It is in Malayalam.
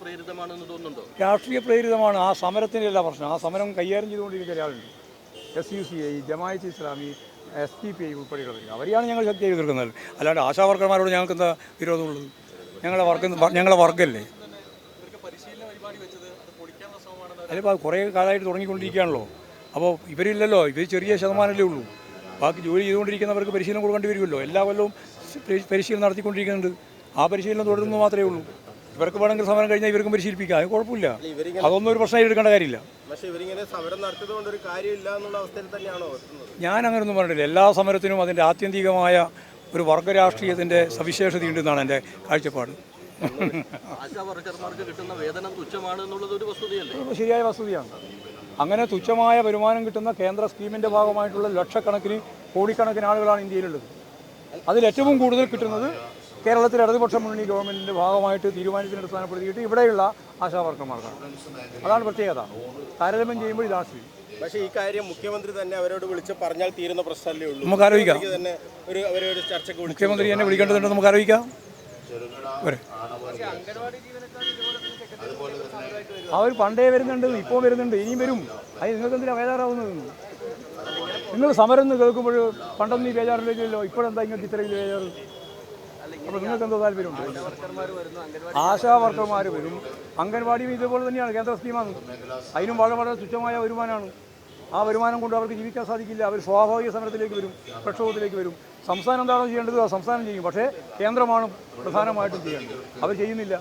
പ്രേരിതമാണെന്ന് തോന്നുന്നുണ്ടോ? രാഷ്ട്രീയ പ്രേരിതമാണ്. ആ സമരത്തിൻ്റെ എല്ലാ പ്രശ്നം. ആ സമരം കൈകാര്യം ചെയ്തുകൊണ്ടിരിക്കുന്ന ഒരാളുണ്ട്. SUCI, ജമാഅത്ത് ഇസ്ലാമി, SDPI ഉൾപ്പെടെയുള്ളവർ അവരെയാണ് ഞങ്ങൾ ശക്തിയായി എതിർക്കുന്നത്. അല്ലാണ്ട് ആശാവർക്കർമാരോട് ഞങ്ങൾക്ക് എന്താ വിരോധമുള്ളത്? ഞങ്ങളെ വർക്കല്ലേ. അതിപ്പോൾ കുറേ കാലമായിട്ട് തുടങ്ങിക്കൊണ്ടിരിക്കുകയാണല്ലോ. അപ്പോൾ ഇവരില്ലല്ലോ, ഇവർ ചെറിയ ശതമാനമല്ലേ ഉള്ളൂ. ബാക്കി ജോലി ചെയ്തുകൊണ്ടിരിക്കുന്നവർക്ക് പരിശീലനം കൊടുക്കേണ്ടി വരുമല്ലോ. എല്ലാ കൊല്ലവും പരിശീലനം നടത്തിക്കൊണ്ടിരിക്കുന്നുണ്ട്. ആ പരിശീലനം തുടരുന്നത് മാത്രമേ ഉള്ളൂ. ഇവർക്ക് വേണമെങ്കിൽ സമരം കഴിഞ്ഞാൽ ഇവർക്കും പരിശീലിപ്പിക്കാം, അത് കുഴപ്പമില്ല. അതൊന്നും ഒരു പ്രശ്നമായിട്ട് എടുക്കേണ്ട കാര്യമില്ല. ഞാൻ അങ്ങനെയൊന്നും പറഞ്ഞില്ല. എല്ലാ സമരത്തിനും അതിൻ്റെ ആത്യന്തികമായ ഒരു വർഗ രാഷ്ട്രീയത്തിൻ്റെ സവിശേഷതയുണ്ടെന്നാണ് എൻ്റെ കാഴ്ചപ്പാട്. ആശാവർക്കർമാർക്ക് കിട്ടുന്ന വേതനം തുച്ഛമാണ് എന്നുള്ളത് ഒരു വസ്തുതയല്ലേ? ശരിയായ വസ്തുതയാണ്. അങ്ങനെ തുച്ഛമായ വരുമാനം കിട്ടുന്ന കേന്ദ്ര സ്കീമിൻ്റെ ഭാഗമായിട്ടുള്ള ലക്ഷക്കണക്കിന് കോടിക്കണക്കിന് ആളുകളാണ് ഇന്ത്യയിലുള്ളത്. അതിലേറ്റവും കൂടുതൽ കിട്ടുന്നത് കേരളത്തിലെ ഇടതുപക്ഷ മുന്നണി ഗവൺമെൻറ്റിൻ്റെ ഭാഗമായിട്ട് തീരുമാനത്തിന് അടിസ്ഥാനപ്പെടുത്തിയിട്ട് ഇവിടെയുള്ള ആശാവർക്കർമാർക്കാണ്. അതാണ് പ്രത്യേകത. താരതമ്യം ചെയ്യുമ്പോൾ ഇതാണ് സ്ഥിതി. പക്ഷേ ഈ കാര്യം മുഖ്യമന്ത്രി തന്നെ അവരോട് വിളിച്ച് പറഞ്ഞാൽ തീരുന്ന പ്രശ്നമല്ലേ ഉള്ളൂ. നമുക്ക് ആലോചിക്കാം. ചർച്ചയ്ക്ക് മുഖ്യമന്ത്രി എന്നെ വിളിക്കേണ്ടതുണ്ട്, നമുക്ക് ആലോചിക്കാം. അവർ പണ്ടേ വരുന്നുണ്ട്, ഇപ്പോൾ വരുന്നുണ്ട്, ഇനിയും വരും. അത് നിങ്ങൾക്ക് എന്തിനാണ് ബേജാറാവുന്നത്? നിങ്ങൾ സമരം എന്ന് കേൾക്കുമ്പോൾ പണ്ടൊന്നും ഈ ബേജാറില്ലല്ലോ, ഇപ്പോഴെന്താ നിങ്ങൾക്ക് ഇത്രയും ബേജാറ്? അപ്പോൾ നിങ്ങൾക്ക് എന്തോ താല്പര്യമുണ്ട്? ആശാവർക്കർമാർ വരും, അംഗൻവാടിയും ഇതുപോലെ തന്നെയാണ്, കേന്ദ്ര സ്കീമാണ്. അതിനും വളരെ വളരെ തുച്ഛമായ വരുമാനമാണ്. ആ വരുമാനം കൊണ്ട് അവർക്ക് ജീവിക്കാൻ സാധിക്കില്ല. അവർ സ്വാഭാവിക സമരത്തിലേക്ക് വരും, പ്രക്ഷോഭത്തിലേക്ക് വരും. സംസ്ഥാനം എന്താണോ ചെയ്യേണ്ടത് ആ സംസ്ഥാനം ചെയ്യും, പക്ഷേ കേന്ദ്രമാണ് പ്രധാനമായിട്ടും ചെയ്യേണ്ടത്. അവർ ചെയ്യുന്നില്ല.